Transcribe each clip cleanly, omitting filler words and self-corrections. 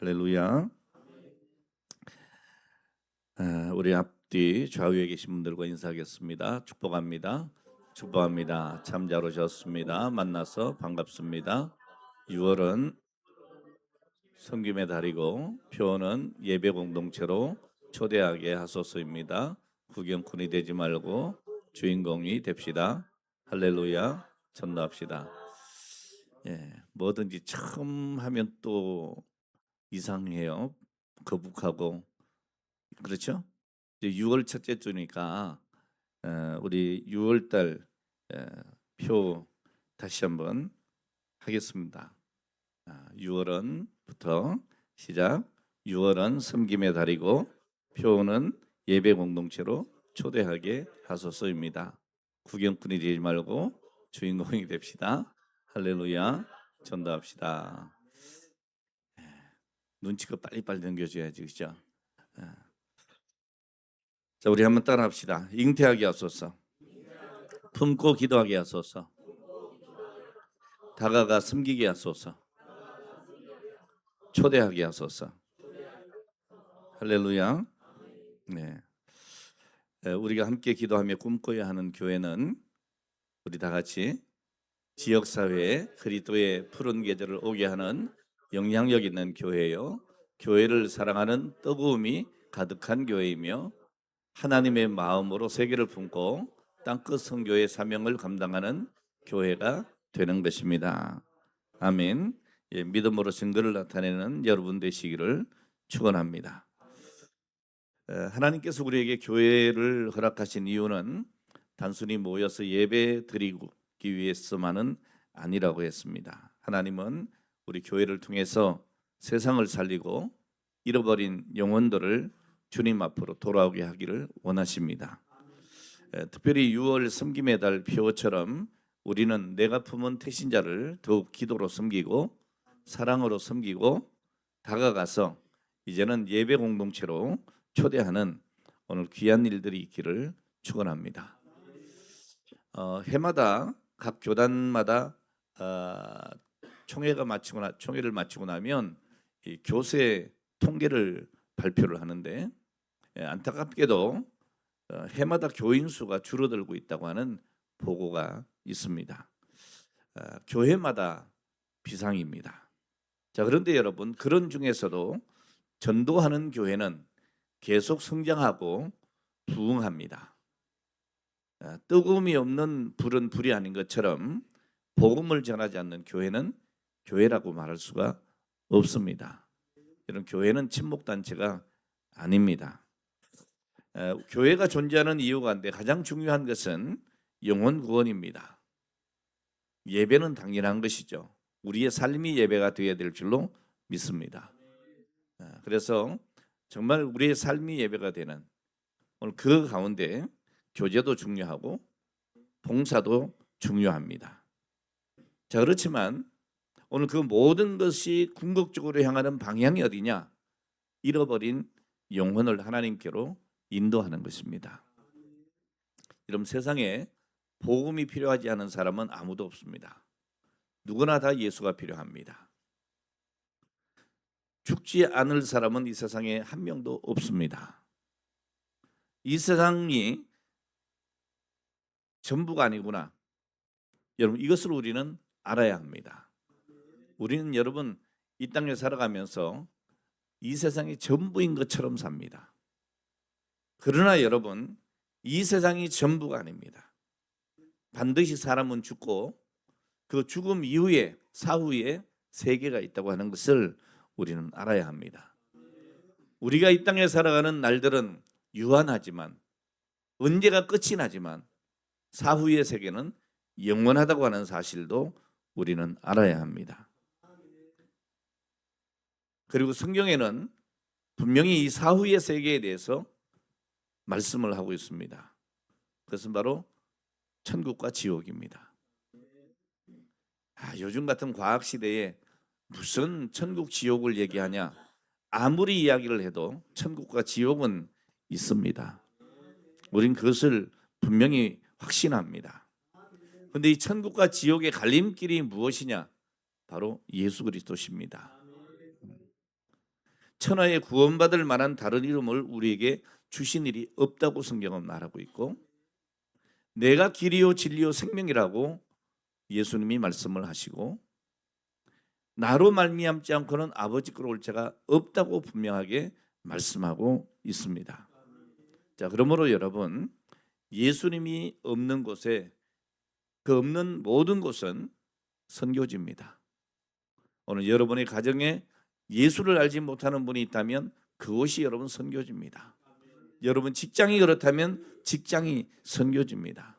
할렐루야. 우리 앞뒤 좌우에 계신 분들과 인사하겠습니다. 축복합니다. 축복합니다. 참 잘 오셨습니다. 만나서 반갑습니다. 6월은 섬김의 달이고 표는 예배 공동체로 초대하게 하소서입니다. 구경꾼이 되지 말고 주인공이 됩시다. 할렐루야. 전도합시다. 뭐든지 처음 하면 또 이상해요. 거북하고 그렇죠? 이제 6월 첫째 주니까 우리 6월달 표 다시 한번 하겠습니다. 6월은부터 시작. 6월은 섬김의 달이고 표는 예배 공동체로 초대하게 하소서입니다. 구경꾼이 되지 말고 주인공이 됩시다. 할렐루야. 전도합시다. 눈치가 빨리빨리 넘겨줘야지, 그죠? 자, 우리 한번 따라합시다. 잉태하게 하소서. 품고 기도하게 하소서. 다가가 섬기게 하소서. 초대하게 하소서. 할렐루야. 네. 우리가 함께 기도하며 꿈꿔야 하는 교회는 우리 다 같이 지역사회에 그리스도의 푸른 계절을 오게 하는 영향력 있는 교회요. 교회를 사랑하는 뜨거움이 가득한 교회이며 하나님의 마음으로 세계를 품고 땅끝 선교의 사명을 감당하는 교회가 되는 것입니다. 아멘. 믿음으로 증거를 나타내는 여러분 되시기를 축원합니다. 하나님께서 우리에게 교회를 허락하신 이유는 단순히 모여서 예배 드리기 위해서만은 아니라고 했습니다. 하나님은 우리 교회를 통해서 세상을 살리고 잃어버린 영혼들을 주님 앞으로 돌아오게 하기를 원하십니다. 특별히 6월 섬김의 달 표처럼 우리는 내가 품은 태신자를 더욱 기도로 섬기고 사랑으로 섬기고 다가가서 이제는 예배 공동체로 초대하는 오늘 귀한 일들이 있기를 축원합니다. 해마다 각 교단마다 총회를 마치고 나면 이 교세 통계를 발표를 하는데 안타깝게도 해마다 교인 수가 줄어들고 있다고 하는 보고가 있습니다. 교회마다 비상입니다. 자, 그런데 여러분, 그런 중에서도 전도하는 교회는 계속 성장하고 부흥합니다. 뜨거움이 없는 불은 불이 아닌 것처럼 복음을 전하지 않는 교회는 교회라고 말할 수가 없습니다. 이런 교회는 침묵단체가 아닙니다. 교회가 존재하는 이유 가운데 가장 중요한 것은 영혼 구원입니다. 예배는 당연한 것이죠. 우리의 삶이 예배가 되어야 될 줄로 믿습니다. 그래서 정말 우리의 삶이 예배가 되는 오늘 그 가운데 교제도 중요하고 봉사도 중요합니다. 자, 그렇지만 오늘 그 모든 것이 궁극적으로 향하는 방향이 어디냐? 잃어버린 영혼을 하나님께로 인도하는 것입니다. 여러분, 세상에 복음이 필요하지 않은 사람은 아무도 없습니다. 누구나 다 예수가 필요합니다. 죽지 않을 사람은 이 세상에 한 명도 없습니다. 이 세상이 전부가 아니구나. 여러분, 이것을 우리는 알아야 합니다. 우리는 여러분 이 땅에 살아가면서 이 세상이 전부인 것처럼 삽니다. 그러나 여러분, 이 세상이 전부가 아닙니다. 반드시 사람은 죽고 그 죽음 이후에 사후에 세계가 있다고 하는 것을 우리는 알아야 합니다. 우리가 이 땅에 살아가는 날들은 유한하지만 언제가 끝이 나지만 사후의 세계는 영원하다고 하는 사실도 우리는 알아야 합니다. 그리고 성경에는 분명히 이 사후의 세계에 대해서 말씀을 하고 있습니다. 그것은 바로 천국과 지옥입니다. 요즘 같은 과학 시대에 무슨 천국 지옥을 얘기하냐? 아무리 이야기를 해도 천국과 지옥은 있습니다. 우린 그것을 분명히 확신합니다. 그런데 이 천국과 지옥의 갈림길이 무엇이냐? 바로 예수 그리스도십니다. 천하에 구원받을 만한 다른 이름을 우리에게 주신 일이 없다고 성경은 말하고 있고, 내가 길이요 진리요 생명이라고 예수님이 말씀을 하시고, 나로 말미암지 않고는 아버지께로 올 자가 없다고 분명하게 말씀하고 있습니다. 자, 그러므로 여러분, 예수님이 없는 곳에, 그 없는 모든 곳은 선교지입니다. 오늘 여러분의 가정에 예수를 알지 못하는 분이 있다면 그곳이 여러분 선교지입니다. 여러분 직장이 그렇다면 직장이 선교지입니다.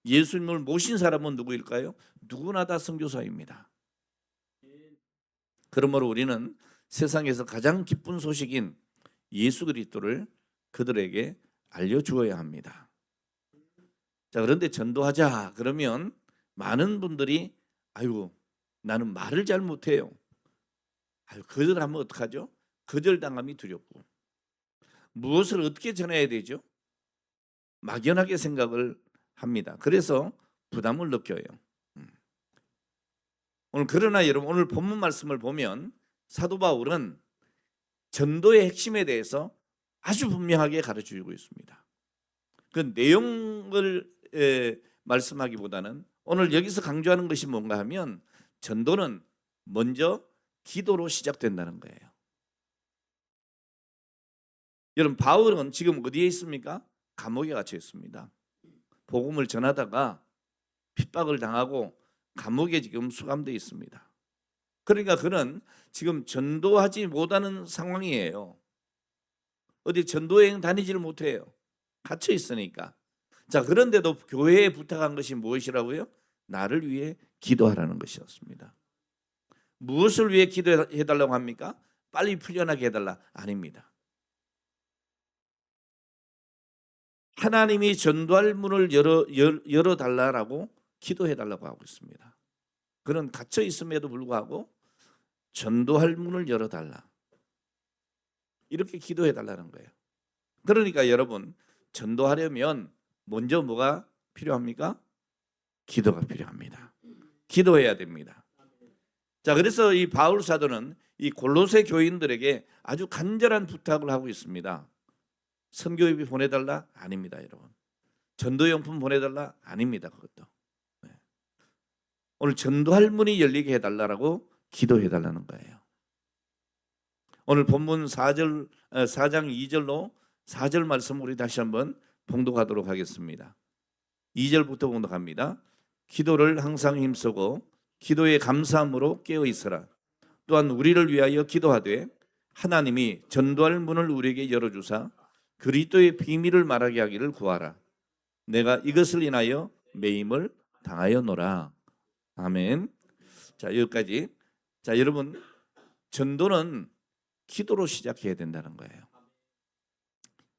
예수님을 모신 사람은 누구일까요? 누구나 다 선교사입니다. 그러므로 우리는 세상에서 가장 기쁜 소식인 예수 그리스도를 그들에게 알려주어야 합니다. 자, 그런데 전도하자 그러면 많은 분들이 아이고 나는 말을 잘 못해요. 아유, 거절하면 어떡하죠? 거절당함이 두렵고, 무엇을 어떻게 전해야 되죠? 막연하게 생각을 합니다. 그래서 부담을 느껴요. 오늘 그러나 여러분, 오늘 본문 말씀을 보면 사도 바울은 전도의 핵심에 대해서 아주 분명하게 가르쳐주고 있습니다. 그 내용을 말씀하기보다는 오늘 여기서 강조하는 것이 뭔가 하면 전도는 먼저 기도로 시작된다는 거예요. 여러분, 바울은 지금 어디에 있습니까? 감옥에 갇혀 있습니다. 복음을 전하다가 핍박을 당하고 감옥에 지금 수감되어 있습니다. 그러니까 그는 지금 전도하지 못하는 상황이에요. 어디 전도여행 다니지를 못해요. 갇혀 있으니까. 자, 그런데도 교회에 부탁한 것이 무엇이라고요? 나를 위해 기도하라는 것이었습니다. 무엇을 위해 기도해달라고 합니까? 빨리 풀려나게 해달라? 아닙니다. 하나님이 전도할 문을 열어달라고 기도해달라고 하고 있습니다. 그는 갇혀 있음에도 불구하고 전도할 문을 열어달라, 이렇게 기도해달라는 거예요. 그러니까 여러분, 전도하려면 먼저 뭐가 필요합니까? 기도가 필요합니다. 기도해야 됩니다. 자, 그래서 이 바울 사도는 이 골로새 교인들에게 아주 간절한 부탁을 하고 있습니다. 선교유비 보내달라? 아닙니다, 여러분. 전도용품 보내달라? 아닙니다, 그것도. 네. 오늘 전도할 문이 열리게 해달라고 기도해달라는 거예요. 오늘 본문 4장 2절로 4절 말씀 우리 다시 한번 봉독하도록 하겠습니다. 2절부터 봉독합니다. 기도를 항상 힘쓰고 기도에 감사함으로 깨어 있으라. 또한 우리를 위하여 기도하되 하나님이 전도할 문을 우리에게 열어주사 그리스도의 비밀을 말하게 하기를 구하라. 내가 이것을 인하여 매임을 당하였노라. 아멘. 자, 여기까지. 자, 여러분, 전도는 기도로 시작해야 된다는 거예요.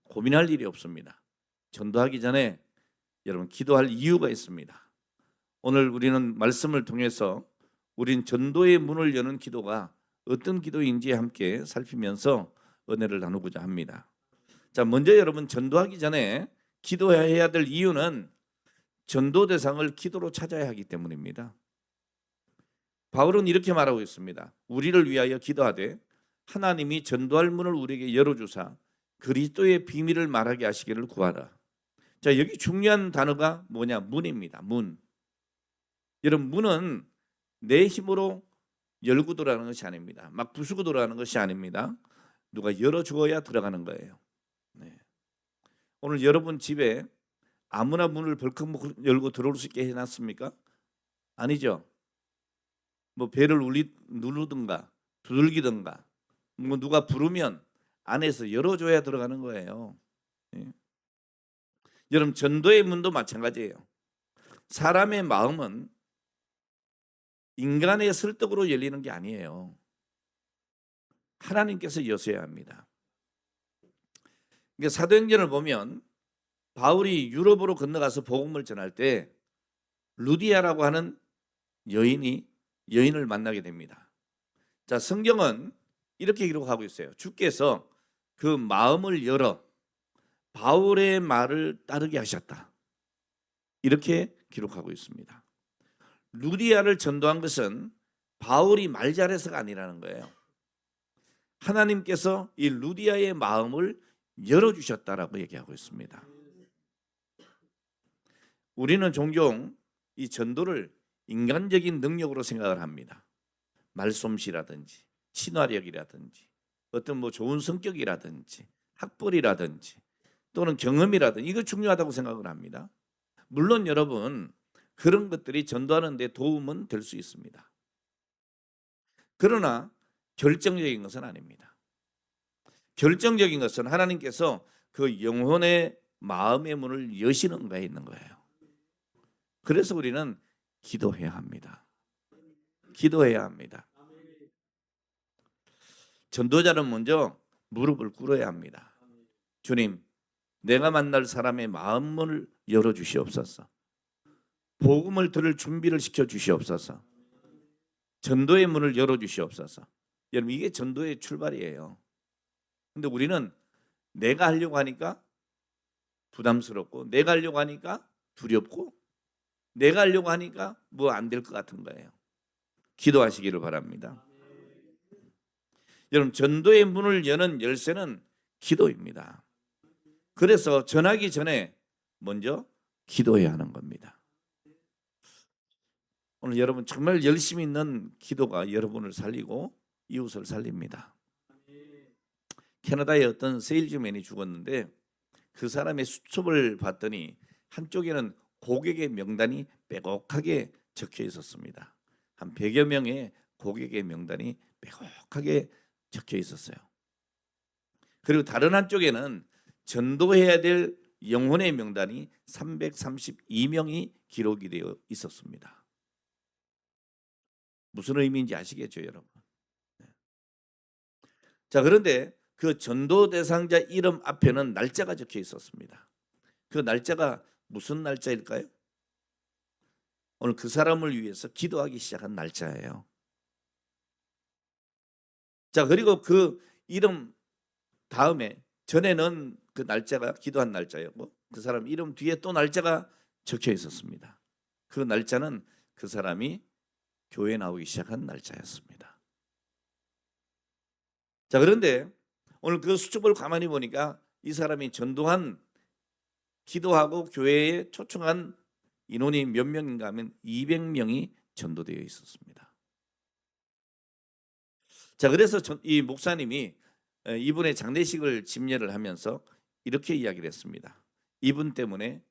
고민할 일이 없습니다. 전도하기 전에 여러분 기도할 이유가 있습니다. 오늘 우리는 말씀을 통해서 우린 전도의 문을 여는 기도가 어떤 기도인지 함께 살피면서 은혜를 나누고자 합니다. 자, 먼저 여러분 전도하기 전에 기도해야 될 이유는 전도 대상을 기도로 찾아야 하기 때문입니다. 바울은 이렇게 말하고 있습니다. 우리를 위하여 기도하되 하나님이 전도할 문을 우리에게 열어주사 그리스도의 비밀을 말하게 하시기를 구하라. 자, 여기 중요한 단어가 뭐냐? 문입니다. 문. 여러분, 문은 내 힘으로 열고 들어가는 것이 아닙니다. 막 부수고 들어가는 것이 아닙니다. 누가 열어주어야 들어가는 거예요. 네. 오늘 여러분 집에 아무나 문을 벌컥 열고 들어올 수 있게 해놨습니까? 아니죠. 뭐 배를 누르든가 두들기든가 뭐 누가 부르면 안에서 열어줘야 들어가는 거예요. 네. 여러분, 전도의 문도 마찬가지예요. 사람의 마음은 인간의 설득으로 열리는 게 아니에요. 하나님께서 여셔야 합니다. 그러니까 사도행전을 보면 바울이 유럽으로 건너가서 복음을 전할 때 루디아라고 하는 여인을 만나게 됩니다. 자, 성경은 이렇게 기록하고 있어요. 주께서 그 마음을 열어 바울의 말을 따르게 하셨다. 이렇게 기록하고 있습니다. 루디아를 전도한 것은 바울이 말 잘해서가 아니라는 거예요. 하나님께서 이 루디아의 마음을 열어주셨다라고 얘기하고 있습니다. 우리는 종종 이 전도를 인간적인 능력으로 생각을 합니다. 말솜씨라든지 친화력이라든지 어떤 좋은 성격이라든지 학벌이라든지 또는 경험이라든지 이거 중요하다고 생각을 합니다. 물론 여러분 그런 것들이 전도하는 데 도움은 될 수 있습니다. 그러나 결정적인 것은 아닙니다. 결정적인 것은 하나님께서 그 영혼의 마음의 문을 여시는 거에 있는 거예요. 그래서 우리는 기도해야 합니다. 기도해야 합니다. 전도자는 먼저 무릎을 꿇어야 합니다. 주님, 내가 만날 사람의 마음문을 열어주시옵소서. 복음을 들을 준비를 시켜주시옵소서. 전도의 문을 열어주시옵소서. 여러분 이게 전도의 출발이에요. 근데 우리는 내가 하려고 하니까 부담스럽고 내가 하려고 하니까 두렵고 내가 하려고 하니까 뭐 안 될 것 같은 거예요. 기도하시기를 바랍니다. 여러분 전도의 문을 여는 열쇠는 기도입니다. 그래서 전하기 전에 먼저 기도해야 하는 겁니다. 오늘 여러분 정말 열심히 있는 기도가 여러분을 살리고 이웃을 살립니다. 캐나다의 어떤 세일즈맨이 죽었는데 그 사람의 수첩을 봤더니 한쪽에는 고객의 명단이 빼곡하게 적혀 있었습니다. 한 100여 명의 고객의 명단이 빼곡하게 적혀 있었어요. 그리고 다른 한쪽에는 전도해야 될 영혼의 명단이 332명이 기록이 되어 있었습니다. 무슨 의미인지 아시겠죠, 여러분? 자, 그런데 그 전도 대상자 이름 앞에는 날짜가 적혀 있었습니다. 그 날짜가 무슨 날짜일까요? 오늘 그 사람을 위해서 기도하기 시작한 날짜예요. 자, 그리고 그 이름 다음에 전에는 그 날짜가 기도한 날짜였고 그 사람 이름 뒤에 또 날짜가 적혀 있었습니다. 그 날짜는 그 사람이 교회에 나오기 시작한 날짜였습니다. 자, 그런데 오늘 그 수첩을 가만히 보니까 이 사람이 전도한 기도하고 교회에 초청한 인원이 몇 명인가 하면 200명이 전도되어 있었습니다. 자, 그래서 이 목사님이 이분의 장례식을 집례를 하면서 이렇게 이야기를 했습니다. 이분 때문에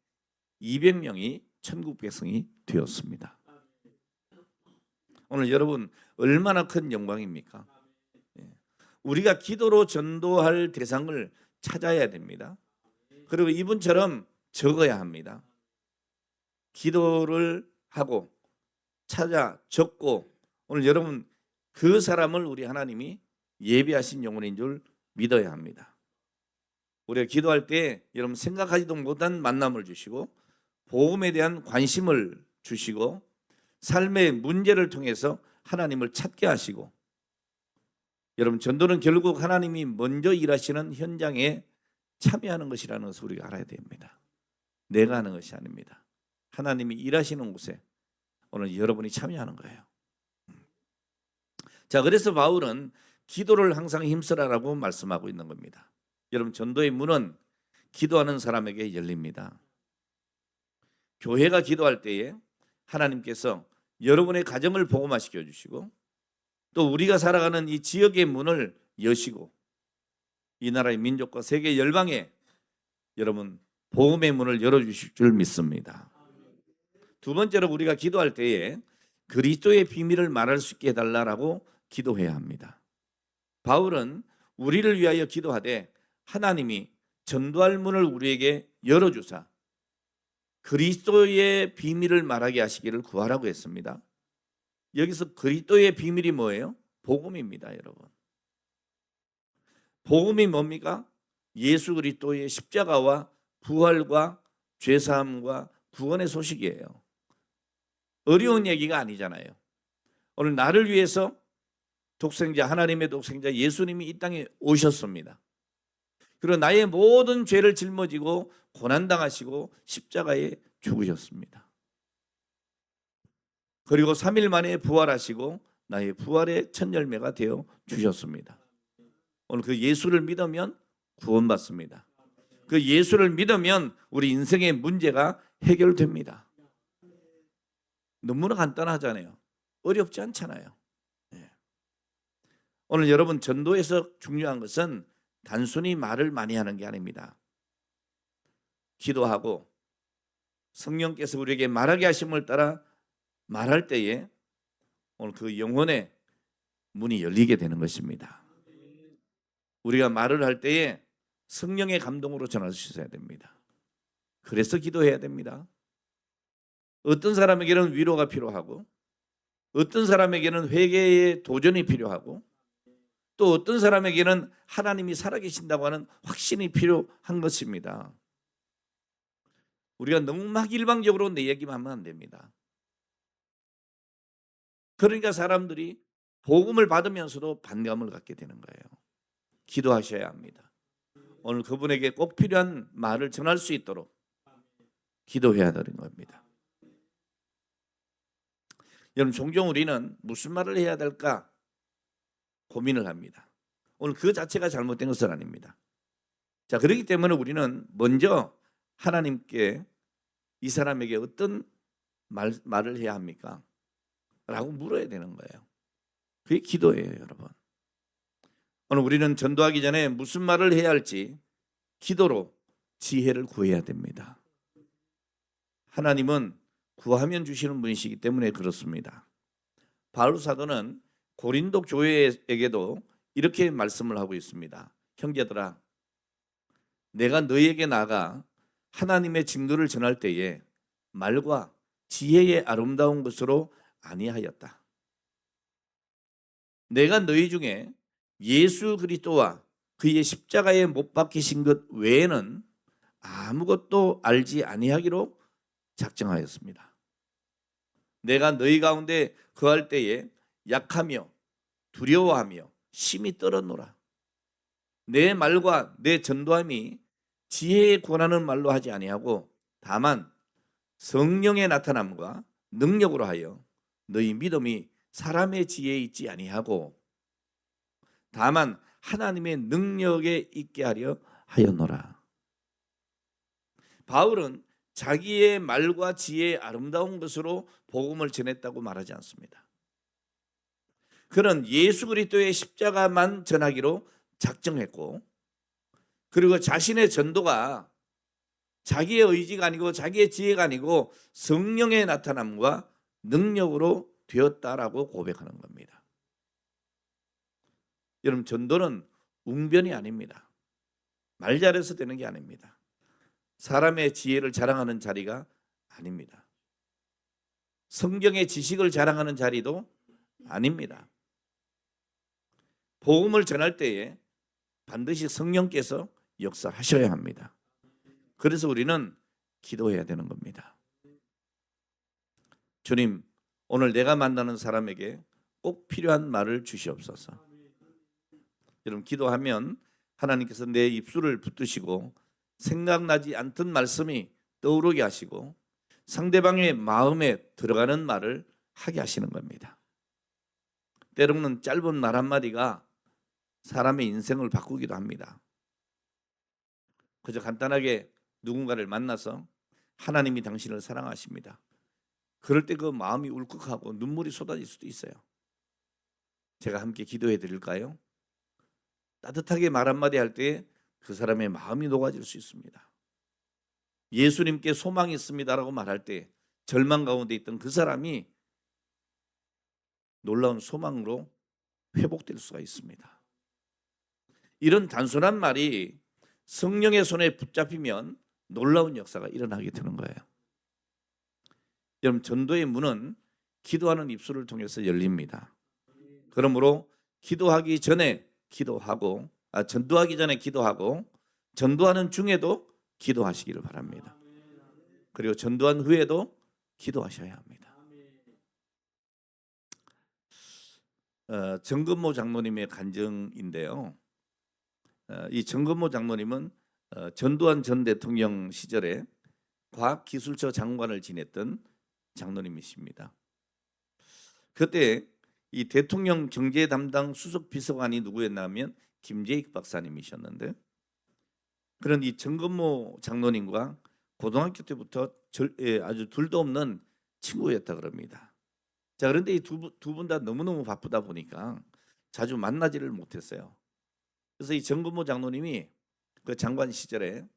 200명이 천국 백성이 되었습니다. 오늘 여러분 얼마나 큰 영광입니까? 우리가 기도로 전도할 대상을 찾아야 됩니다. 그리고 이분처럼 적어야 합니다. 기도를 하고 찾아 적고 오늘 여러분 그 사람을 우리 하나님이 예비하신 영혼인 줄 믿어야 합니다. 우리가 기도할 때 여러분 생각하지도 못한 만남을 주시고 복음에 대한 관심을 주시고 삶의 문제를 통해서 하나님을 찾게 하시고 여러분 전도는 결국 하나님이 먼저 일하시는 현장에 참여하는 것이라는 것을 우리가 알아야 됩니다. 내가 하는 것이 아닙니다. 하나님이 일하시는 곳에 오늘 여러분이 참여하는 거예요. 자, 그래서 바울은 기도를 항상 힘쓰라라고 말씀하고 있는 겁니다. 여러분 전도의 문은 기도하는 사람에게 열립니다. 교회가 기도할 때에 하나님께서 여러분의 가정을 복음화시켜 주시고 또 우리가 살아가는 이 지역의 문을 여시고 이 나라의 민족과 세계 열방에 여러분 복음의 문을 열어주실 줄 믿습니다. 두 번째로 우리가 기도할 때에 그리스도의 비밀을 말할 수 있게 해달라고 기도해야 합니다. 바울은 우리를 위하여 기도하되 하나님이 전도할 문을 우리에게 열어주사 그리스도의 비밀을 말하게 하시기를 구하라고 했습니다. 여기서 그리스도의 비밀이 뭐예요? 복음입니다, 여러분. 복음이 뭡니까? 예수 그리스도의 십자가와 부활과 죄사함과 구원의 소식이에요. 어려운 얘기가 아니잖아요. 오늘 나를 위해서 독생자 하나님의 독생자 예수님이 이 땅에 오셨습니다. 그리고 나의 모든 죄를 짊어지고 고난당하시고 십자가에 죽으셨습니다. 그리고 3일 만에 부활하시고 나의 부활의 첫 열매가 되어 주셨습니다. 오늘 그 예수를 믿으면 구원받습니다. 그 예수를 믿으면 우리 인생의 문제가 해결됩니다. 너무나 간단하잖아요. 어렵지 않잖아요. 예. 오늘 여러분 전도에서 중요한 것은 단순히 말을 많이 하는 게 아닙니다. 기도하고 성령께서 우리에게 말하게 하심을 따라 말할 때에 오늘 그 영혼의 문이 열리게 되는 것입니다. 우리가 말을 할 때에 성령의 감동으로 전하셔야 됩니다. 그래서 기도해야 됩니다. 어떤 사람에게는 위로가 필요하고 어떤 사람에게는 회개의 도전이 필요하고 또 어떤 사람에게는 하나님이 살아계신다고 하는 확신이 필요한 것입니다. 우리가 너무 막 일방적으로 내 얘기만 하면 안 됩니다. 그러니까 사람들이 복음을 받으면서도 반감을 갖게 되는 거예요. 기도하셔야 합니다. 오늘 그분에게 꼭 필요한 말을 전할 수 있도록 기도해야 되는 겁니다. 여러분 종종 우리는 무슨 말을 해야 될까 고민을 합니다. 오늘 그 자체가 잘못된 것은 아닙니다. 자, 그렇기 때문에 우리는 먼저 하나님께 이 사람에게 어떤 말을 해야 합니까? 라고 물어야 되는 거예요. 그게 기도예요, 여러분. 오늘 우리는 전도하기 전에 무슨 말을 해야 할지 기도로 지혜를 구해야 됩니다. 하나님은 구하면 주시는 분이시기 때문에 그렇습니다. 바울 사도는 고린도 교회에게도 이렇게 말씀을 하고 있습니다. 형제들아, 내가 너희에게 나가 하나님의 증거를 전할 때에 말과 지혜의 아름다운 것으로 아니하였다. 내가 너희 중에 예수 그리스도와 그의 십자가에 못 박히신 것 외에는 아무것도 알지 아니하기로 작정하였습니다. 내가 너희 가운데 거할 때에 약하며 두려워하며 심히 떨었노라. 내 말과 내 전도함이 지혜에 권하는 말로 하지 아니하고 다만 성령의 나타남과 능력으로 하여 너희 믿음이 사람의 지혜에 있지 아니하고 다만 하나님의 능력에 있게 하려 하였노라. 바울은 자기의 말과 지혜의 아름다운 것으로 복음을 전했다고 말하지 않습니다. 그는 예수 그리스도의 십자가만 전하기로 작정했고 그리고 자신의 전도가 자기의 의지가 아니고 자기의 지혜가 아니고 성령의 나타남과 능력으로 되었다라고 고백하는 겁니다. 여러분 전도는 웅변이 아닙니다. 말 잘해서 되는 게 아닙니다. 사람의 지혜를 자랑하는 자리가 아닙니다. 성경의 지식을 자랑하는 자리도 아닙니다. 복음을 전할 때에 반드시 성령께서 역사하셔야 합니다. 그래서 우리는 기도해야 되는 겁니다. 주님, 오늘 내가 만나는 사람에게 꼭 필요한 말을 주시옵소서. 여러분 기도하면 하나님께서 내 입술을 붙드시고 생각나지 않던 말씀이 떠오르게 하시고 상대방의 마음에 들어가는 말을 하게 하시는 겁니다. 때로는 짧은 말 한마디가 사람의 인생을 바꾸기도 합니다. 그저 간단하게 누군가를 만나서 하나님이 당신을 사랑하십니다. 그럴 때 그 마음이 울컥하고 눈물이 쏟아질 수도 있어요. 제가 함께 기도해 드릴까요? 따뜻하게 말 한마디 할 때 그 사람의 마음이 녹아질 수 있습니다. 예수님께 소망이 있습니다라고 말할 때 절망 가운데 있던 그 사람이 놀라운 소망으로 회복될 수가 있습니다. 이런 단순한 말이 성령의 손에 붙잡히면 놀라운 역사가 일어나게 되는 거예요. 여러분 전도의 문은 기도하는 입술을 통해서 열립니다. 그러므로 기도하기 전에 기도하고 전도하기 전에 기도하고 전도하는 중에도 기도하시기를 바랍니다. 그리고 전도한 후에도 기도하셔야 합니다. 정근모 장로님의 간증인데요. 이 정근모 장로님은 전두환 전 대통령 시절에 과학기술처 장관을 지냈던 장로님이십니다. 그때 이 대통령 경제 담당 수석 비서관이 누구였냐면 김재익 박사님이셨는데, 그런 이 정건모 장로님과 고등학교 때부터 아주 둘도 없는 친구였다 그럽니다. 자, 그런데 이 두 분 다 너무너무 바쁘다 보니까 자주 만나지를 못했어요. 그래서 이 정건모 장로님이 그 장관 시절에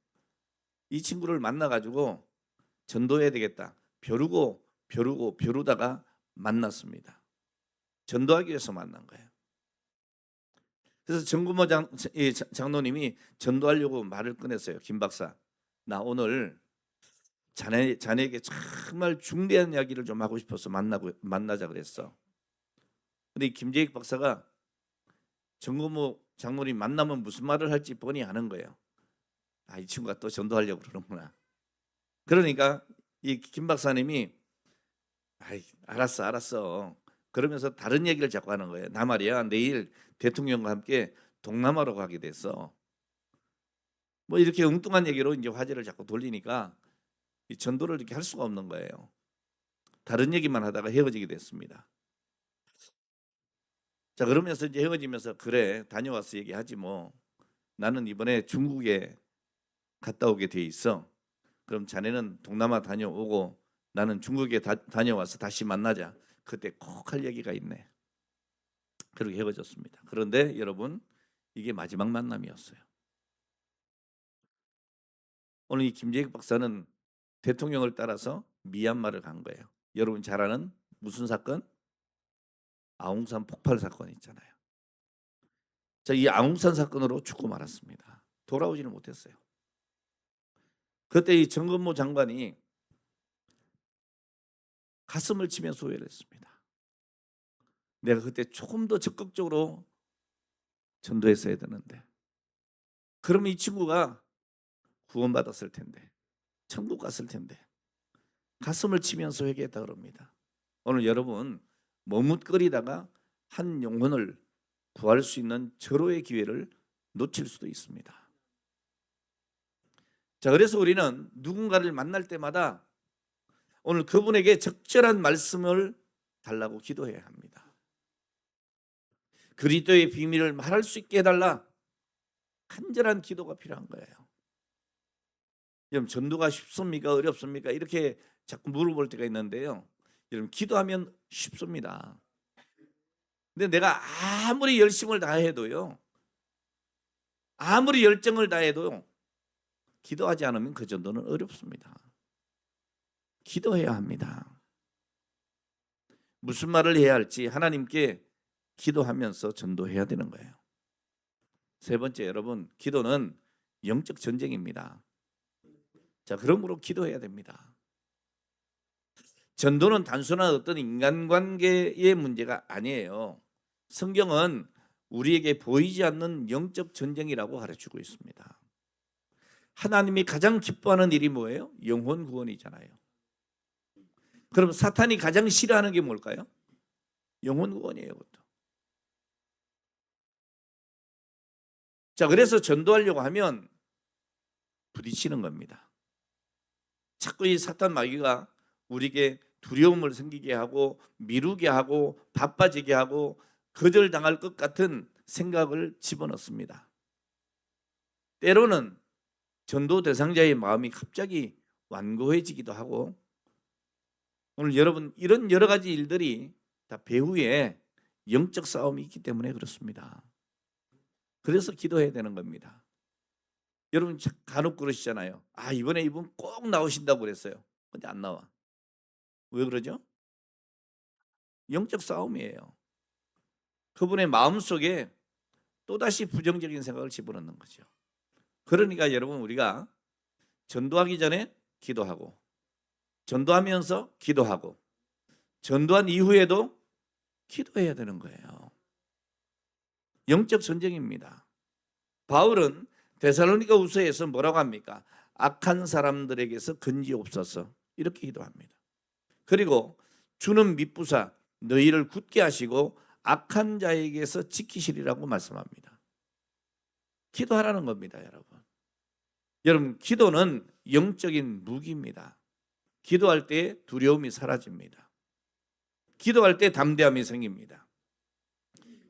이 친구를 만나가지고 전도해야 되겠다. 벼르다가 만났습니다. 전도하기 위해서 만난 거예요. 그래서 정구모 장로님이 전도하려고 말을 꺼냈어요. 김 박사, 나 오늘 자네에게 정말 중대한 이야기를 좀 하고 싶어서 만나자 그랬어. 근데 김재익 박사가 정구모 장로님 만나면 무슨 말을 할지 뻔히 아는 거예요. 아, 이 친구가 또 전도하려고 그러는구나. 그러니까 이 김 박사님이 아이, 알았어. 그러면서 다른 얘기를 자꾸 하는 거예요. 나 말이야, 내일 대통령과 함께 동남아로 가게 됐어. 뭐 이렇게 엉뚱한 얘기로 이제 화제를 자꾸 돌리니까 이 전도를 이렇게 할 수가 없는 거예요. 다른 얘기만 하다가 헤어지게 됐습니다. 자, 그러면서 이제 헤어지면서 그래, 다녀와서 얘기하지 뭐. 나는 이번에 중국에 갔다 오게 돼 있어. 그럼 자네는 동남아 다녀오고 나는 중국에 다녀와서 다시 만나자. 그때 꼭 할 얘기가 있네. 그렇게 헤어졌습니다. 그런데 여러분, 이게 마지막 만남이었어요. 오늘 이 김재익 박사는 대통령을 따라서 미얀마를 간 거예요. 여러분 잘 아는 무슨 사건? 아웅산 폭발 사건 있잖아요. 자, 이 아웅산 사건으로 죽고 말았습니다. 돌아오지는 못했어요. 그때 이 정건모 장관이 가슴을 치며 소회를 했습니다. 내가 그때 조금 더 적극적으로 전도했어야 되는데, 그러면 이 친구가 구원받았을 텐데, 천국 갔을 텐데. 가슴을 치면서 회개했다 그럽니다. 오늘 여러분, 머뭇거리다가 한 영혼을 구할 수 있는 절호의 기회를 놓칠 수도 있습니다. 자, 그래서 우리는 누군가를 만날 때마다 오늘 그분에게 적절한 말씀을 달라고 기도해야 합니다. 그리스도의 비밀을 말할 수 있게 해달라. 간절한 기도가 필요한 거예요. 여러분, 전도가 쉽습니까? 어렵습니까? 이렇게 자꾸 물어볼 때가 있는데요. 여러분, 기도하면 쉽습니다. 근데 내가 아무리 열심을 다해도요, 아무리 열정을 다해도 기도하지 않으면 그 전도는 어렵습니다. 기도해야 합니다. 무슨 말을 해야 할지 하나님께 기도하면서 전도해야 되는 거예요. 세 번째, 여러분, 기도는 영적 전쟁입니다. 자, 그러므로 기도해야 됩니다. 전도는 단순한 어떤 인간관계의 문제가 아니에요. 성경은 우리에게 보이지 않는 영적 전쟁이라고 가르치고 있습니다. 하나님이 가장 기뻐하는 일이 뭐예요? 영혼 구원이잖아요. 그럼 사탄이 가장 싫어하는 게 뭘까요? 영혼 구원이에요. 그것도. 자, 그래서 전도하려고 하면 부딪히는 겁니다. 자꾸 이 사탄 마귀가 우리에게 두려움을 생기게 하고 미루게 하고 바빠지게 하고 거절당할 것 같은 생각을 집어넣습니다. 때로는 전도 대상자의 마음이 갑자기 완고해지기도 하고, 오늘 여러분 이런 여러 가지 일들이 다 배후에 영적 싸움이 있기 때문에 그렇습니다. 그래서 기도해야 되는 겁니다. 여러분 간혹 그러시잖아요. 아, 이번에 이분 꼭 나오신다고 그랬어요. 근데 안 나와. 왜 그러죠? 영적 싸움이에요. 그분의 마음속에 또다시 부정적인 생각을 집어넣는 거죠. 그러니까 여러분, 우리가 전도하기 전에 기도하고, 전도하면서 기도하고, 전도한 이후에도 기도해야 되는 거예요. 영적 전쟁입니다. 바울은 데살로니가 후서에서 뭐라고 합니까? 악한 사람들에게서 건지옵소서, 이렇게 기도합니다. 그리고 주는 미쁘사 너희를 굳게 하시고 악한 자에게서 지키시리라고 말씀합니다. 기도하라는 겁니다, 여러분. 여러분, 기도는 영적인 무기입니다. 기도할 때 두려움이 사라집니다. 기도할 때 담대함이 생깁니다.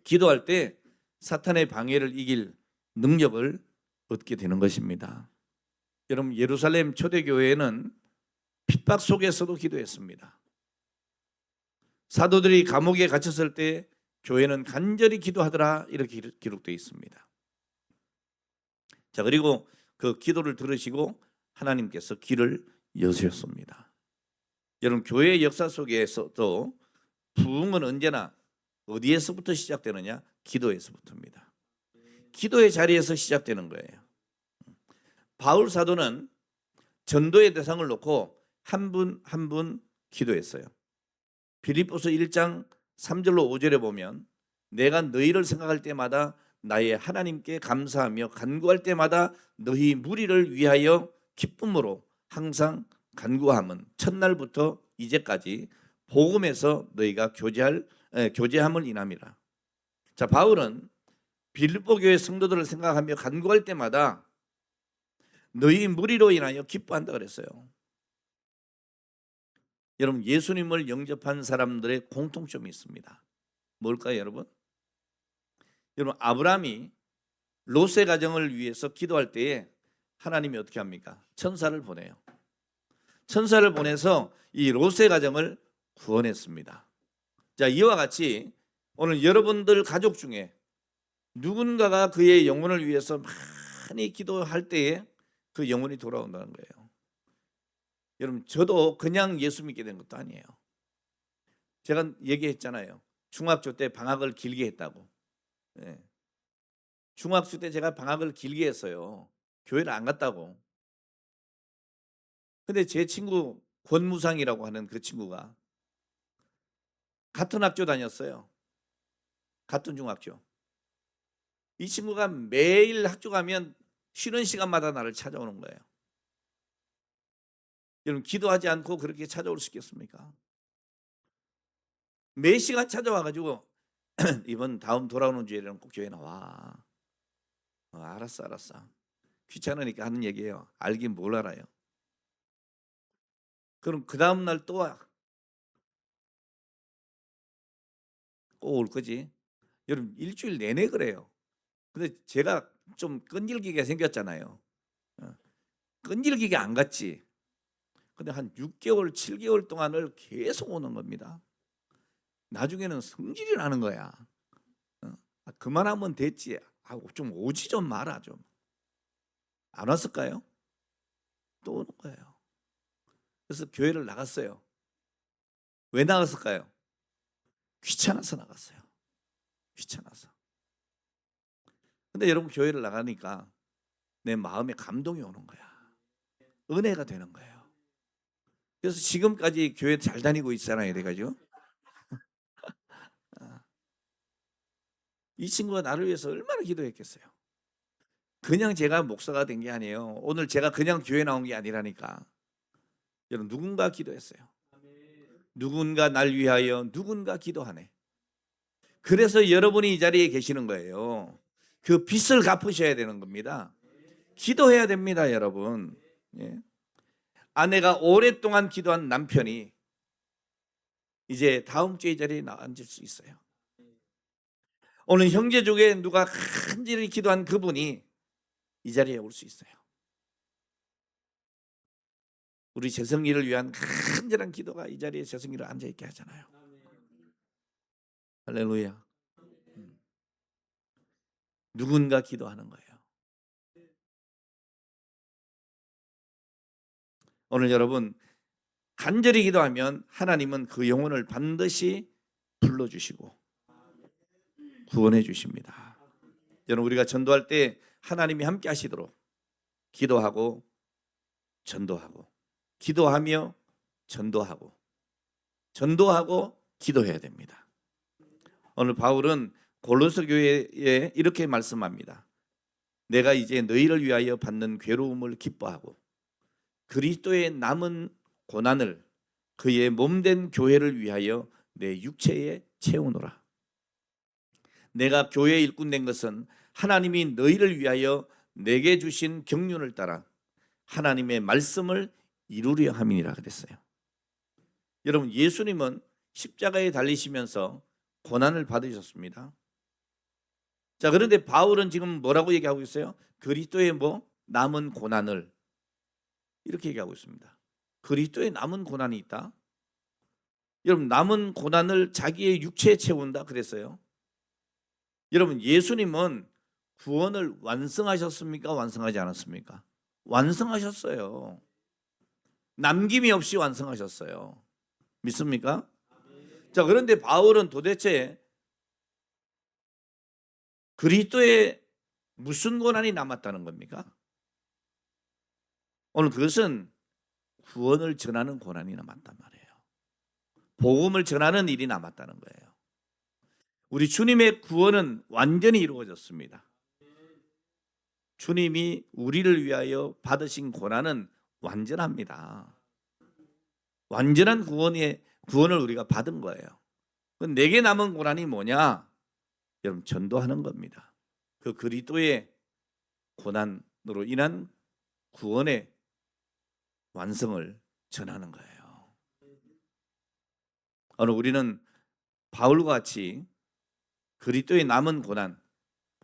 기도할 때 사탄의 방해를 이길 능력을 얻게 되는 것입니다. 여러분, 예루살렘 초대교회는 핍박 속에서도 기도했습니다. 사도들이 감옥에 갇혔을 때 교회는 간절히 기도하더라, 이렇게 기록되어 있습니다. 자, 그리고 그 기도를 들으시고 하나님께서 길을 여주셨습니다. 여러분, 교회의 역사 속에서도 부흥은 언제나 어디에서부터 시작되느냐? 기도에서부터입니다. 기도의 자리에서 시작되는 거예요. 바울 사도는 전도의 대상을 놓고 한 분 한 분 기도했어요. 빌립보서 1장 3절로 5절에 보면 내가 너희를 생각할 때마다 나의 하나님께 감사하며 간구할 때마다 너희 무리를 위하여 기쁨으로 항상 간구함은 첫날부터 이제까지 복음에서 너희가 교제함을 인함이라. 자, 바울은 빌립보 교회 성도들을 생각하며 간구할 때마다 너희 무리로 인하여 기뻐한다 그랬어요. 여러분, 예수님을 영접한 사람들의 공통점이 있습니다. 뭘까요, 여러분? 여러분, 아브라함이 롯의 가정을 위해서 기도할 때에 하나님이 어떻게 합니까? 천사를 보내요. 천사를 보내서 이 롯의 가정을 구원했습니다. 자, 이와 같이 오늘 여러분들 가족 중에 누군가가 그의 영혼을 위해서 많이 기도할 때에 그 영혼이 돌아온다는 거예요. 여러분, 저도 그냥 예수 믿게 된 것도 아니에요. 제가 얘기했잖아요. 중학교 때 방학을 길게 했다고. 네. 중학교 때 제가 방학을 길게 했어요. 교회를 안 갔다고. 근데 제 친구 권무상이라고 하는 그 친구가 같은 학교 다녔어요. 같은 중학교. 이 친구가 매일 학교 가면 쉬는 시간마다 나를 찾아오는 거예요. 여러분, 기도하지 않고 그렇게 찾아올 수 있겠습니까? 매 시간 찾아와가지고 이번 다음 돌아오는 주일에는 꼭 교회 나와. 알았어. 귀찮으니까 하는 얘기예요. 알긴 뭘 알아요. 그럼 그 다음 날 또 와. 꼭 올 거지. 여러분, 일주일 내내 그래요. 근데 제가 좀 끈질기게 생겼잖아요. 끈질기게 안 갔지. 근데 한 6개월, 7개월 동안을 계속 오는 겁니다. 나중에는 성질이 나는 거야. 그만하면 됐지. 좀 오지 좀 마라 좀. 안 왔을까요? 또 오는 거예요. 그래서 교회를 나갔어요. 왜 나갔을까요? 귀찮아서 나갔어요. 귀찮아서. 근데 여러분, 교회를 나가니까 내 마음에 감동이 오는 거야. 은혜가 되는 거예요. 그래서 지금까지 교회 잘 다니고 있잖아요. 이래가지고. 이 친구가 나를 위해서 얼마나 기도했겠어요. 그냥 제가 목사가 된 게 아니에요. 오늘 제가 그냥 교회 나온 게 아니라니까. 여러분, 누군가 기도했어요. 누군가 날 위하여 누군가 기도하네. 그래서 여러분이 이 자리에 계시는 거예요. 그 빚을 갚으셔야 되는 겁니다. 기도해야 됩니다, 여러분. 예. 아내가 오랫동안 기도한 남편이 이제 다음 주에 이 자리에 앉을 수 있어요. 오늘 형제 중에 누가 간절히 기도한 그분이 이 자리에 올 수 있어요. 우리 재성이를 위한 간절한 기도가 이 자리에 재성이를 앉아있게 하잖아요. 할렐루야. 누군가 기도하는 거예요. 오늘 여러분, 간절히 기도하면 하나님은 그 영혼을 반드시 불러주시고 구원해 주십니다. 여러분, 우리가 전도할 때 하나님이 함께 하시도록 기도하고 전도하고 기도하며 전도하고 전도하고 기도해야 됩니다. 오늘 바울은 골로새 교회에 이렇게 말씀합니다. 내가 이제 너희를 위하여 받는 괴로움을 기뻐하고 그리스도의 남은 고난을 그의 몸된 교회를 위하여 내 육체에 채우노라. 내가 교회의 일꾼 된 것은 하나님이 너희를 위하여 내게 주신 경륜을 따라 하나님의 말씀을 이루려 함이니라 그랬어요. 여러분, 예수님은 십자가에 달리시면서 고난을 받으셨습니다. 자, 그런데 바울은 지금 뭐라고 얘기하고 있어요? 그리스도의 남은 고난을 이렇게 얘기하고 있습니다. 그리스도의 남은 고난이 있다. 여러분, 남은 고난을 자기의 육체에 채운다 그랬어요. 여러분, 예수님은 구원을 완성하셨습니까? 완성하지 않았습니까? 완성하셨어요. 남김이 없이 완성하셨어요. 믿습니까? 자, 그런데 바울은 도대체 그리스도의 무슨 고난이 남았다는 겁니까? 오늘 그것은 구원을 전하는 고난이 남았단 말이에요. 복음을 전하는 일이 남았다는 거예요. 우리 주님의 구원은 완전히 이루어졌습니다. 주님이 우리를 위하여 받으신 고난은 완전합니다. 완전한 구원을 우리가 받은 거예요. 내게 남은 고난이 뭐냐? 여러분, 전도하는 겁니다. 그 그리스도의 고난으로 인한 구원의 완성을 전하는 거예요. 오늘 우리는 바울과 같이 그리스도의 남은 고난,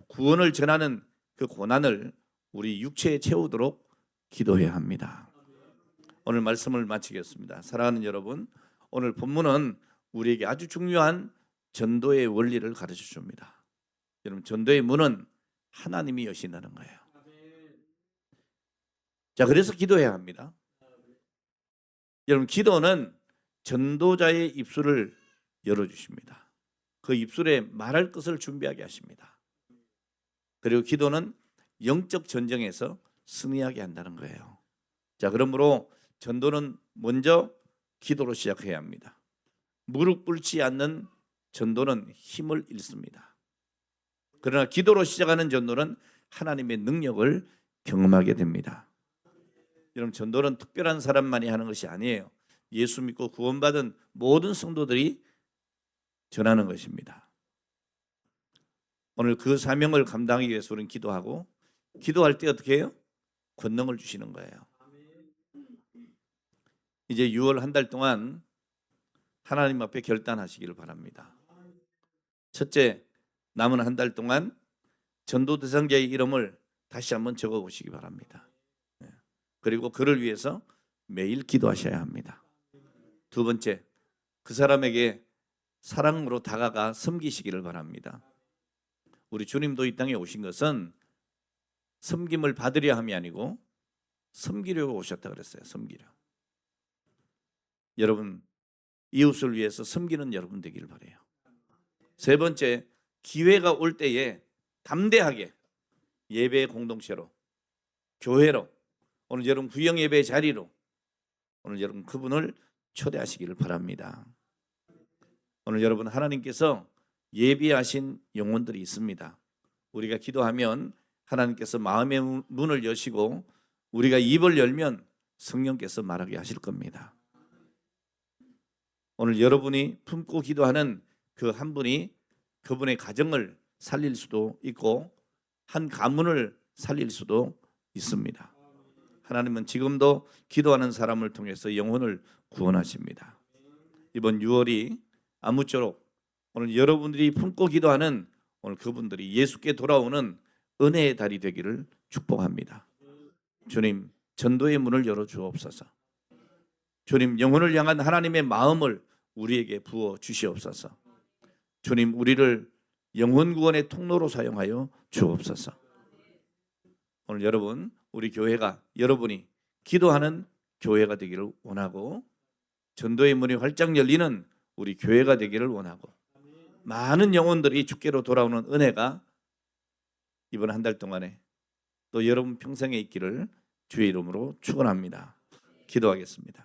구원을 전하는 그 고난을 우리 육체에 채우도록 기도해야 합니다. 오늘 말씀을 마치겠습니다. 사랑하는 여러분, 오늘 본문은 우리에게 아주 중요한 전도의 원리를 가르쳐 줍니다. 여러분, 전도의 문은 하나님이 여신다는 거예요. 자, 그래서 기도해야 합니다. 여러분, 기도는 전도자의 입술을 열어주십니다. 그 입술에 말할 것을 준비하게 하십니다. 그리고 기도는 영적 전쟁에서 승리하게 한다는 거예요. 자, 그러므로 전도는 먼저 기도로 시작해야 합니다. 무릎 꿇지 않는 전도는 힘을 잃습니다. 그러나 기도로 시작하는 전도는 하나님의 능력을 경험하게 됩니다. 여러분, 전도는 특별한 사람만이 하는 것이 아니에요. 예수 믿고 구원받은 모든 성도들이 전하는 것입니다. 오늘 그 사명을 감당하기 위해서 우리는 기도하고, 기도할 때 어떻게 해요? 권능을 주시는 거예요. 이제 6월 한 달 동안 하나님 앞에 결단하시기를 바랍니다. 첫째, 남은 한 달 동안 전도 대상자의 이름을 다시 한번 적어보시기 바랍니다. 그리고 그를 위해서 매일 기도하셔야 합니다. 두 번째, 그 사람에게 사랑으로 다가가 섬기시기를 바랍니다. 우리 주님도 이 땅에 오신 것은 섬김을 받으려 함이 아니고 섬기려고 오셨다 그랬어요. 섬기려. 여러분, 이웃을 위해서 섬기는 여러분 되기를 바라요. 세 번째, 기회가 올 때에 담대하게 예배 공동체로, 교회로, 오늘 여러분 구역 예배 자리로 오늘 여러분 그분을 초대하시기를 바랍니다. 오늘 여러분, 하나님께서 예비하신 영혼들이 있습니다. 우리가 기도하면 하나님께서 마음의 문을 여시고 우리가 입을 열면 성령께서 말하게 하실 겁니다. 오늘 여러분이 품고 기도하는 그 한 분이 그분의 가정을 살릴 수도 있고 한 가문을 살릴 수도 있습니다. 하나님은 지금도 기도하는 사람을 통해서 영혼을 구원하십니다. 이번 6월이 아무쪼록 오늘 여러분들이 품고 기도하는 오늘 그분들이 예수께 돌아오는 은혜의 달이 되기를 축복합니다. 주님, 전도의 문을 열어 주옵소서. 주님, 영혼을 향한 하나님의 마음을 우리에게 부어 주시옵소서. 주님, 우리를 영혼 구원의 통로로 사용하여 주옵소서. 오늘 여러분, 우리 교회가 여러분이 기도하는 교회가 되기를 원하고 전도의 문이 활짝 열리는 우리 교회가 되기를 원하고 많은 영혼들이 주께로 돌아오는 은혜가 이번 한 달 동안에 또 여러분 평생에 있기를 주의 이름으로 축원합니다. 기도하겠습니다.